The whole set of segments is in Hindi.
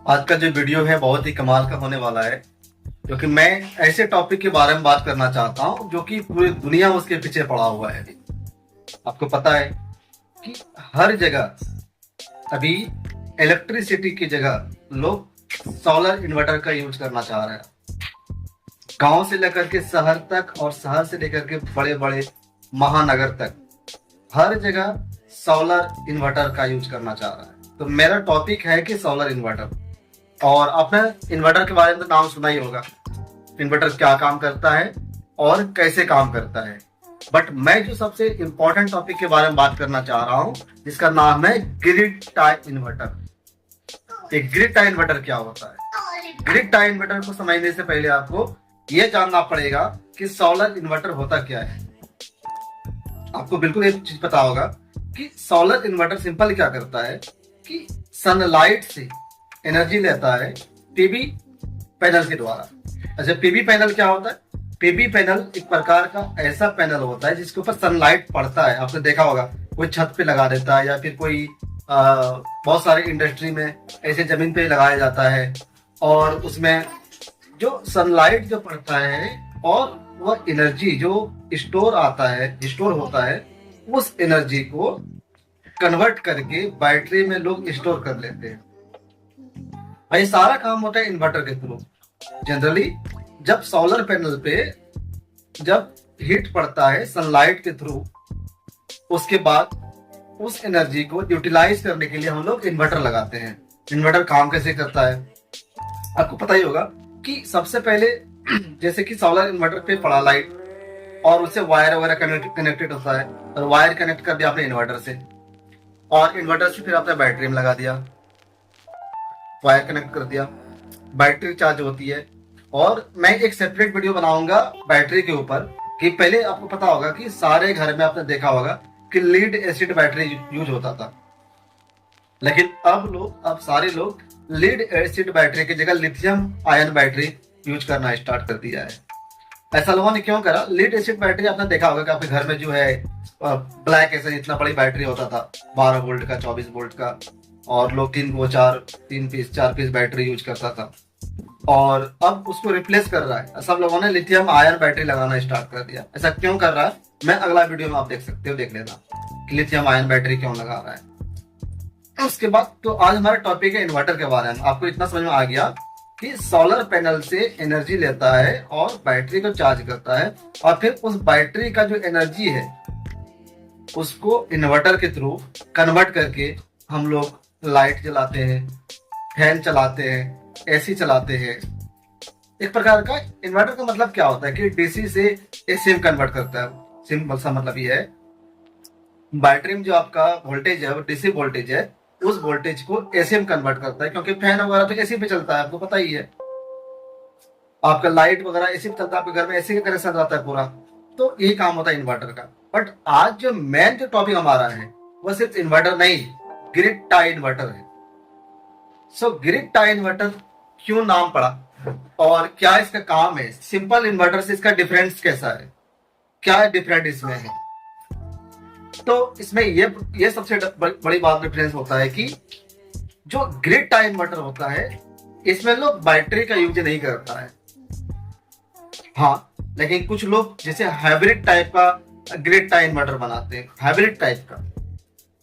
आज का जो वीडियो है बहुत ही कमाल का होने वाला है, क्योंकि मैं ऐसे टॉपिक के बारे में बात करना चाहता हूं जो कि पूरी दुनिया उसके पीछे पड़ा हुआ है। आपको पता है कि हर जगह अभी इलेक्ट्रिसिटी की जगह लोग सोलर इन्वर्टर का यूज करना चाह रहे हैं। गांव से लेकर के शहर तक और शहर से लेकर के बड़े बड़े महानगर तक हर जगह सोलर इन्वर्टर का यूज करना चाह रहा है। तो मेरा टॉपिक है कि सोलर इन्वर्टर। और आपने इन्वर्टर के बारे में तो नाम सुना ही होगा, इन्वर्टर क्या काम करता है और कैसे काम करता है। बट मैं जो सबसे इंपॉर्टेंट टॉपिक के बारे में बात करना चाह रहा हूं, जिसका नाम है ग्रिड टाई इन्वर्टर। एक ग्रिड टाई इन्वर्टर क्या होता है? ग्रिड टाई इन्वर्टर को समझने से पहले आपको यह जानना पड़ेगा कि सोलर इन्वर्टर होता क्या है। आपको बिल्कुल एक चीज पता होगा कि सोलर इन्वर्टर सिंपल क्या करता है कि सनलाइट से एनर्जी लेता है पीवी पैनल के द्वारा। अच्छा, पीवी पैनल क्या होता है? पीवी पैनल एक प्रकार का ऐसा पैनल होता है जिसके ऊपर सनलाइट पड़ता है। आपने देखा होगा, कोई छत पे लगा देता है या फिर कोई बहुत सारे इंडस्ट्री में ऐसे जमीन पे लगाया जाता है। और उसमें जो सनलाइट जो पड़ता है और वह एनर्जी जो स्टोर होता है, उस एनर्जी को कन्वर्ट करके बैटरी में लोग स्टोर कर लेते हैं। भाई सारा काम होता है इन्वर्टर के थ्रू। जनरली जब सोलर पैनल पे जब हीट पड़ता है सनलाइट के थ्रू, उसके बाद उस एनर्जी को यूटिलाइज करने के लिए हम लोग इन्वर्टर लगाते हैं। इन्वर्टर काम कैसे करता है आपको पता ही होगा कि सबसे पहले जैसे कि सोलर इन्वर्टर पे पड़ा लाइट और उससे वायर वगैरह कनेक्टेड होता है, और वायर कनेक्ट कर दिया आपने इन्वर्टर से, और इन्वर्टर से फिर आपने बैटरी में लगा दिया, वायर कनेक्ट कर दिया, बैटरी चार्ज होती है। और मैं एक सेपरेट वीडियो बनाऊंगा बैटरी के ऊपर कि पहले आपको पता होगा कि सारे घर में आपने देखा होगा कि लीड एसिड बैटरी यूज होता था, लेकिन अब सारे लोग लीड एसिड बैटरी की जगह लिथियम आयन बैटरी यूज करना स्टार्ट कर दिया है। ऐसा लोगों ने क्यों करा? लीड एसिड बैटरी आपने देखा होगा कि आपके घर में जो है ब्लैक एसिड इतना बड़ी बैटरी होता था, 12 वोल्ट का, 24 वोल्ट का, और लोग 4 पीस बैटरी यूज करता था। और अब उसको रिप्लेस कर रहा है, सब लोगों ने लिथियम आयन बैटरी लगाना स्टार्ट कर दिया। ऐसा क्यों कर रहा है मैं अगला वीडियो में आप देख सकते हो, देख लेना कि लिथियम आयन बैटरी क्यों लगा रहा है। उसके बाद तो आज हमारा टॉपिक है इन्वर्टर के बारे में। आपको इतना समझ में आ गया कि सोलर पैनल से एनर्जी लेता है और बैटरी को चार्ज करता है, और फिर उस बैटरी का जो एनर्जी है उसको इन्वर्टर के थ्रू कन्वर्ट करके हम लोग लाइट जलाते हैं, फैन चलाते हैं, एसी चलाते हैं। एक प्रकार का इन्वर्टर का मतलब क्या होता है कि डीसी से एसी में कन्वर्ट करता है। सिंपल सा मतलब ये है, बैटरी में जो आपका वोल्टेज है वो डीसी वोल्टेज है, उस वोल्टेज को एसी में कन्वर्ट करता है, क्योंकि फैन वगैरह तो एसी पे चलता है, आपको पता ही है। आपका लाइट वगैरह एसी पे चलता है, आपके घर में एसी का कनेक्शन रहता है पूरा। तो यही काम होता है इन्वर्टर का। बट आज जो मेन जो टॉपिक हमारा है वो सिर्फ इन्वर्टर नहीं, ग्रिड टाई इन्वर्टर है। सो ग्रिड टाई इन्वर्टर क्यों नाम पड़ा और क्या इसका काम है? सिंपल इन्वर्टर से इसका डिफरेंस कैसा है, क्या डिफरेंट इसमें है? तो इसमें ये सबसे बड़ी बात डिफरेंस होता है कि जो ग्रिड टाई इन्वर्टर होता है इसमें लोग बैटरी का यूज नहीं करता है। हाँ, लेकिन कुछ लोग जैसे हाइब्रिड टाइप का ग्रिड टाई इन्वर्टर बनाते हैं, हाइब्रिड टाइप का,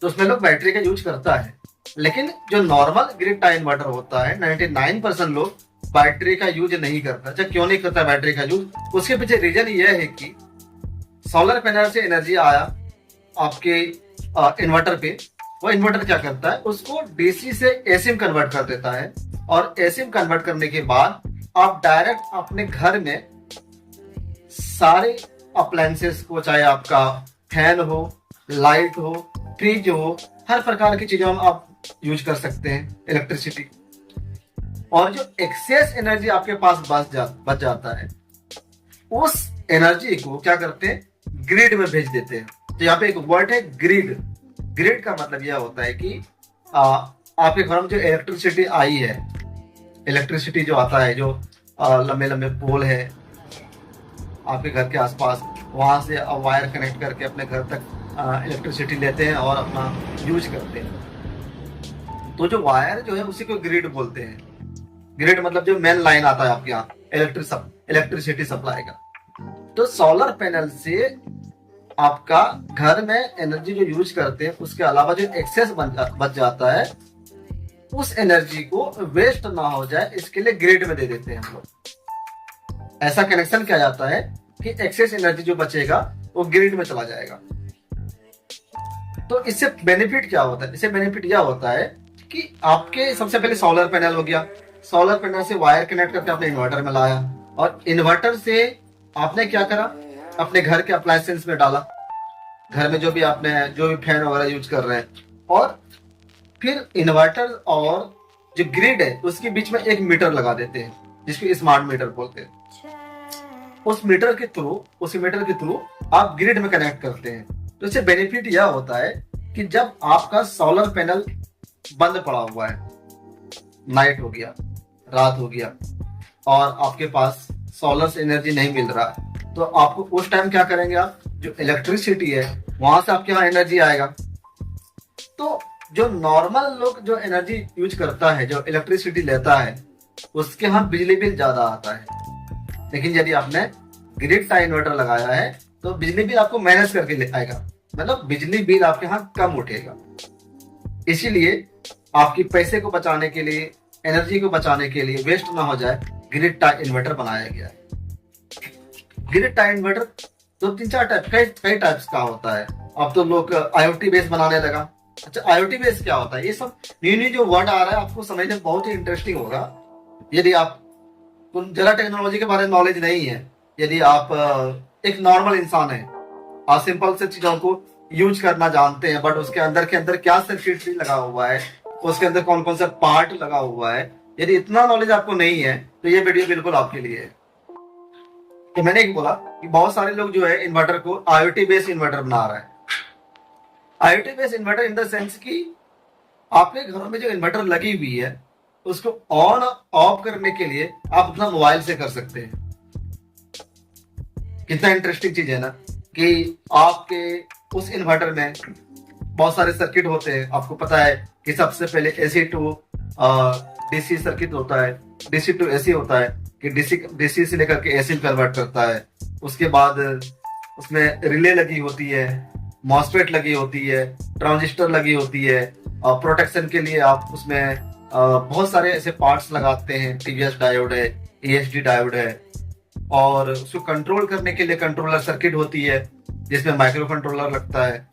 तो उसमें लोग बैटरी का यूज करता है। लेकिन जो नॉर्मल ग्रिड टाई इन्वर्टर होता है 99% लोग बैटरी का यूज नहीं करता। अच्छा, क्यों नहीं करता बैटरी का यूज? उसके पीछे रीजन ये है कि सोलर पैनल से एनर्जी आया आपके इन्वर्टर पे, वो इन्वर्टर क्या करता है उसको डीसी से एसी में कन्वर्ट कर देता है, और एसी में कन्वर्ट करने के बाद आप डायरेक्ट अपने घर में सारे अप्लायंसेस को, चाहे आपका फैन हो, लाइट हो, फ्रिज हो, हर प्रकार की चीजों में आप यूज कर सकते हैं इलेक्ट्रिसिटी। और जो एक्सेस एनर्जी आपके पास बच जाता है, उस एनर्जी को क्या करते हैं? ग्रिड में भेज देते हैं। तो यहाँ पे एक वर्ड है ग्रिड। ग्रिड का मतलब यह होता है कि आपके घर में जो इलेक्ट्रिसिटी आई है, इलेक्ट्रिसिटी जो आता है, जो लंबे लंबे पोल है आपके घर के आसपास, वहां से वायर कनेक्ट करके अपने घर तक इलेक्ट्रिसिटी लेते हैं और अपना यूज करते हैं। तो जो वायर जो है उसी को ग्रिड बोलते हैं। ग्रिड मतलब जो मेन लाइन आता है आपके यहाँ इलेक्ट्रिसिटी सप्लाई का। तो सोलर पैनल से आपका घर में एनर्जी जो यूज करते हैं उसके अलावा जो एक्सेस बच जाता है, उस एनर्जी को वेस्ट ना हो जाए इसके लिए ग्रिड में दे देते हैं हम लोग। ऐसा कनेक्शन किया जाता है कि एक्सेस एनर्जी जो बचेगा वो ग्रिड में चला जाएगा। तो इससे बेनिफिट क्या होता है? इससे बेनिफिट यह होता है कि आपके सबसे पहले सोलर पैनल हो गया, सोलर पैनल से वायर कनेक्ट करके आपने इन्वर्टर में लाया, और इन्वर्टर से आपने क्या करा, अपने घर के अप्लायंसेस में डाला, घर में जो भी फैन वगैरह यूज कर रहे हैं, और फिर इन्वर्टर और जो ग्रिड है उसके बीच में एक मीटर लगा देते हैं जिसको स्मार्ट मीटर बोलते हैं। उस मीटर के थ्रू आप ग्रिड में कनेक्ट करते हैं। तो इससे बेनिफिट यह होता है कि जब आपका सोलर पैनल बंद पड़ा हुआ है, नाइट हो गया, रात हो गया, और आपके पास सोलर से एनर्जी नहीं मिल रहा, तो आपको उस टाइम क्या करेंगे, आप जो इलेक्ट्रिसिटी है वहां से आपके यहाँ एनर्जी आएगा। तो जो नॉर्मल लोग जो एनर्जी यूज करता है, जो इलेक्ट्रिसिटी लेता है, उसके यहाँ बिजली बिल ज्यादा आता है। लेकिन यदि आपने ग्रिड टाई इन्वर्टर लगाया है तो बिजली बिल आपको मैनेज करके ले आएगा, मतलब बिजली बिल आपके यहाँ कम उठेगा। इसीलिए आपकी पैसे को बचाने के लिए, एनर्जी को बचाने के लिए, वेस्ट ना हो जाए, ग्रिड टाई इन्वर्टर बनाया गया है। ग्रिड टाई इन्वर्टर तो 3-4 कई टाइप्स का होता है। अब तो लोग IoT बेस बनाने लगा। अच्छा, IoT बेस क्या होता है? ये सब न्यू जो वर्ड आ रहा है आपको समझने में बहुत ही इंटरेस्टिंग होगा। यदि आप जरा टेक्नोलॉजी के बारे में नॉलेज नहीं है, यदि आप एक नॉर्मल इंसान है, आप सिंपल से चीजों को यूज करना जानते हैं, बट उसके अंदर क्या सर्किटरी लगा हुआ है, उसके अंदर कौन कौन सा पार्ट लगा हुआ है, यदि इतना नॉलेज आपको नहीं है तो ये वीडियो बिल्कुल आपके लिए है। तो मैंने एक बोला कि बहुत सारे लोग जो है इन्वर्टर को IoT बेस्ड इन्वर्टर बना रहा है। IoT based inverter in the sense कि आपके घरों में जो इन्वर्टर लगी हुई है उसको ऑन ऑफ करने के लिए आप अपना मोबाइल से कर सकते हैं। कितना इंटरेस्टिंग चीज है ना, कि आपके उस इन्वर्टर में बहुत सारे सर्किट होते हैं। आपको पता है कि सबसे पहले AC टू DC सर्किट होता है, DC टू AC होता है, कि DC से लेकर के AC में कन्वर्ट करता है। उसके बाद उसमें रिले लगी होती है, मॉसफेट लगी होती है, ट्रांजिस्टर लगी होती है, और प्रोटेक्शन के लिए आप उसमें बहुत सारे ऐसे पार्ट्स लगाते हैं। TVS डायोड है, ESD डायोड है, और उसको कंट्रोल करने के लिए कंट्रोलर सर्किट होती है जिसमें माइक्रो कंट्रोलर लगता है।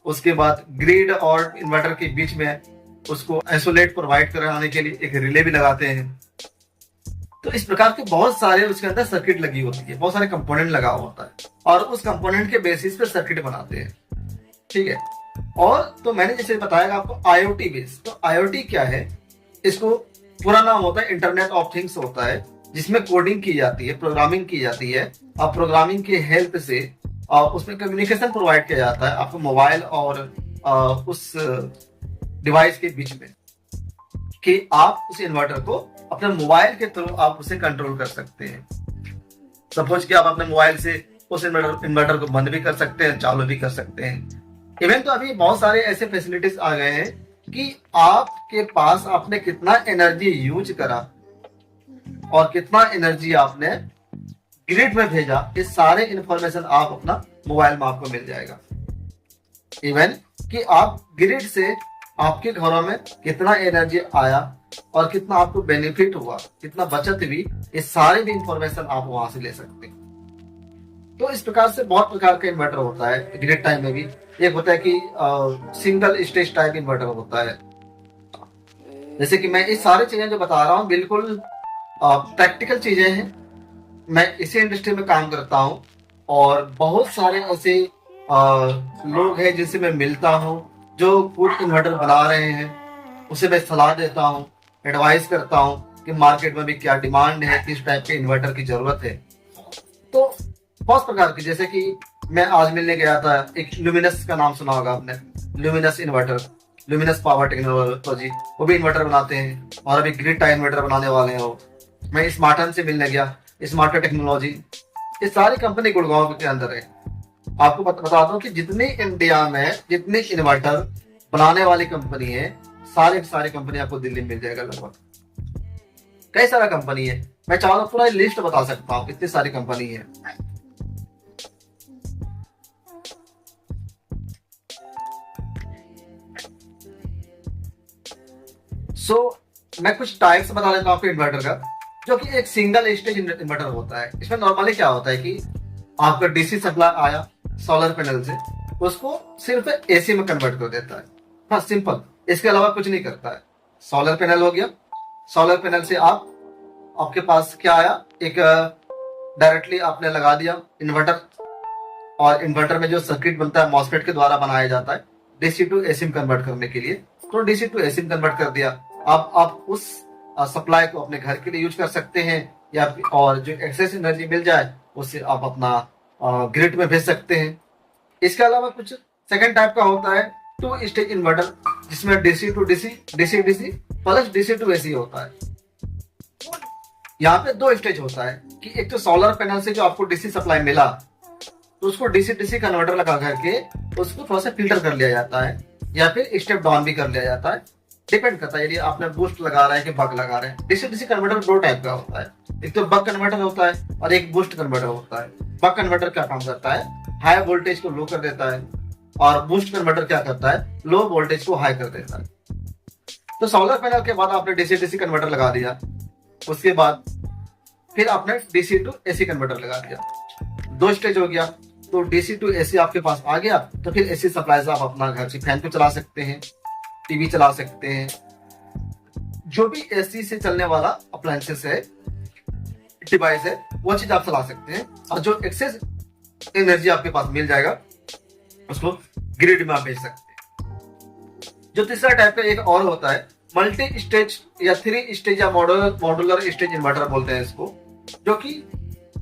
उसके बाद ग्रिड और इन्वर्टर के बीच में उसको आइसोलेट प्रोवाइड कराने के लिए एक रिले भी लगाते हैं। तो इस प्रकार के बहुत सारे उसके अंदर सर्किट लगी होती है, बहुत सारे कंपोनेंट लगा होता है, और उस कंपोनेंट के बेसिस पे सर्किट बनाते हैं। ठीक है। और तो मैंने जैसे बताया आपको IoT बेस, तो IoT क्या है, इसको पूरा नाम होता है इंटरनेट ऑफ थिंग्स होता है, जिसमें कोडिंग की जाती है, प्रोग्रामिंग की जाती है, और प्रोग्रामिंग के हेल्प से उसमें कम्युनिकेशन प्रोवाइड किया जाता है आपको मोबाइल और उस डिवाइस के बीच में, कि आप उस इन्वर्टर को अपने मोबाइल के थ्रू आप उसे कंट्रोल कर सकते हैं। सपोज कि आप अपने मोबाइल से उस इन्वर्टर को बंद भी कर सकते हैं, चालू भी कर सकते हैं। इवन तो अभी बहुत सारे ऐसे फैसिलिटीज आ गए हैं कि आपके पास आपने कितना एनर्जी यूज करा और कितना एनर्जी आपने ग्रिड में भेजा, ये सारे इंफॉर्मेशन आप अपना मोबाइल में आपको मिल जाएगा। इवन कि आप ग्रिड से आपके घरों में कितना एनर्जी आया और कितना आपको बेनिफिट हुआ, कितना बचत हुई, ये सारे भी इंफॉर्मेशन आप वहां से ले सकते हैं। तो इस प्रकार से बहुत प्रकार का इन्वर्टर होता है ग्रिड टाइम में भी। एक होता है कि सिंगल स्टेज टाइप इन्वर्टर होता है। जैसे कि मैं इस सारी चीजें जो बता रहा हूँ बिल्कुल प्रैक्टिकल चीजें हैं। मैं इसी इंडस्ट्री में काम करता हूँ और बहुत सारे ऐसे लोग हैं जिनसे मैं मिलता हूँ जो खुद इन्वर्टर बना रहे हैं, उसे मैं सलाह देता हूँ, एडवाइस करता हूँ कि मार्केट में भी क्या डिमांड है, किस टाइप के इन्वर्टर की जरूरत है। तो बहुत प्रकार की, जैसे कि मैं आज मिलने गया था, एक ल्यूमिनस का नाम सुना होगा आपने, luminous inverter, luminous power technology, वो भी इन्वर्टर बनाते हैं और अभी ग्रिड टाई इन्वर्टर बनाने वाले हैं वो। मैं स्मार्टन से मिलने गया, स्मार्टर टेक्नोलॉजी, ये सारी कंपनी गुड़गांव के अंदर है। आपको बता दूं कि जितनी इंडिया में जितनी इन्वर्टर बनाने वाली कंपनी है, सारी कंपनी आपको दिल्ली में मिल जाएगा लगभग। कई सारा कंपनी है, मैं चाहूँ तो पूरा लिस्ट बता सकता हूँ कितनी सारी कंपनी है। मैं कुछ टाइप्स बता देता हूँ आपको इन्वर्टर का, जो कि एक सिंगल स्टेज इन्वर्टर होता है। इसमें नॉर्मली क्या होता है कि आपका डीसी सप्लाई आया सोलर पैनल से, उसको सिर्फ एसी में कन्वर्ट कर देता है। हाँ, सिंपल, इसके अलावा कुछ नहीं करता है। सोलर पैनल हो गया, सोलर पैनल से आपके पास क्या आया, एक डायरेक्टली आपने लगा दिया इन्वर्टर, और इन्वर्टर में जो सर्किट बनता है मॉसफेट के द्वारा बनाया जाता है डीसी टू एसी में कन्वर्ट करने के लिए, तो डीसी टू एसी में कन्वर्ट कर दिया। अब आप उस सप्लाई को अपने घर के लिए यूज कर सकते हैं, या और जो एक्सेस एनर्जी मिल जाए उससे आप अपना ग्रिड में भेज सकते हैं। इसके अलावा कुछ सेकंड टाइप का होता है टू स्टेज इन्वर्टर, जिसमें DC to DC, DC DC plus DC to AC होता है। यहाँ पे दो स्टेज होता है कि एक तो सोलर पैनल से जो आपको डीसी सप्लाई मिला, तो उसको डीसी डीसी कन्वर्टर लगा करके उसको थोड़ा सा फिल्टर कर लिया जाता है, या फिर स्टेप डाउन भी कर लिया जाता है, डिपेंड करता है यदि आपने बूस्ट लगा रहा है कि बक लगा रहे हैं। डीसी डीसी कन्वर्टर दो टाइप का होता है, एक तो बक कन्वर्टर होता है और एक बूस्ट कन्वर्टर होता है। बक कन्वर्टर क्या काम करता है, हाई वोल्टेज को लो कर देता है, और बूस्ट कन्वर्टर क्या करता है, लो वोल्टेज को हाई कर देता है। तो सोलर पैनल के बाद आपने डीसी डीसी कन्वर्टर लगा दिया, उसके बाद फिर आपने डीसी टू एसी कन्वर्टर लगा दिया, दो स्टेज हो गया। तो डीसी टू एसी आपके पास आ गया, तो फिर एसी सप्लाई से आप अपना घर से फैन को चला सकते हैं, टीवी चला सकते हैं, जो भी एसी से चलने वाला अप्लायंसेस है, डिवाइस है, वो चीज आप चला सकते हैं। और जो एक्सेस एनर्जी आपके पास मिल जाएगा उसको ग्रिड में आप भेज सकते हैं। जो तीसरा टाइप का एक और होता है मल्टी स्टेज या थ्री स्टेज या मॉड्यूलर स्टेज इन्वर्टर बोलते हैं इसको, जो कि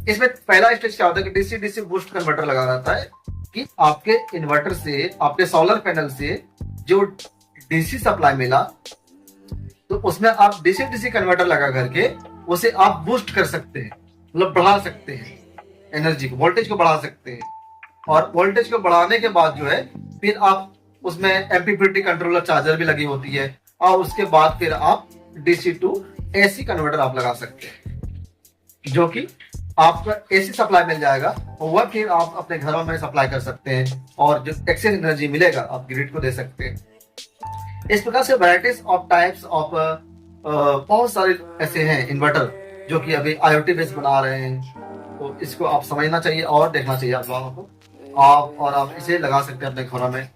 इसमें पहला स्टेज क्या होता है कि डीसी डीसी बूस्ट कन्वर्टर लगा रहता है कि आपके इन्वर्टर से, आपके सोलर पैनल से जो डीसी सप्लाई मिला, तो उसमें आप डीसी डीसी कन्वर्टर लगा करके उसे आप बूस्ट कर सकते हैं, मतलब बढ़ा सकते हैं एनर्जी को, वोल्टेज को बढ़ा सकते हैं। और वोल्टेज को बढ़ाने के बाद जो है फिर आप उसमें एमपीपीटी कंट्रोलर चार्जर भी लगी होती है, और उसके बाद फिर आप डीसी टू एसी कन्वर्टर आप लगा सकते हैं, जो कि आपका एसी सप्लाई मिल जाएगा, और वह फिर आप अपने घरों में सप्लाई कर सकते हैं, और जो एक्सेस एनर्जी मिलेगा आप ग्रिड को दे सकते हैं। इस प्रकार से वैराइटीज ऑफ टाइप्स ऑफ बहुत सारे ऐसे हैं इन्वर्टर जो कि अभी आईओटी बेस बना रहे हैं। तो इसको आप समझना चाहिए और देखना चाहिए आप लोगों को, आप इसे लगा सकते हैं अपने घरों में।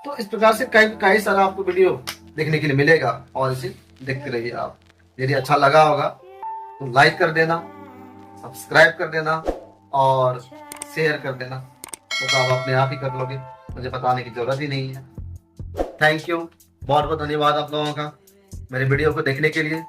तो इस प्रकार से कई सारा आपको वीडियो देखने के लिए मिलेगा, और इसे देखते रहिए आप। यदि अच्छा लगा होगा तो लाइक कर देना, सब्सक्राइब कर देना और शेयर कर देना, तो आप अपने आप ही कर लोगे, मुझे बताने की जरूरत ही नहीं है। थैंक यू, बहुत बहुत धन्यवाद आप लोगों का मेरे वीडियो को देखने के लिए।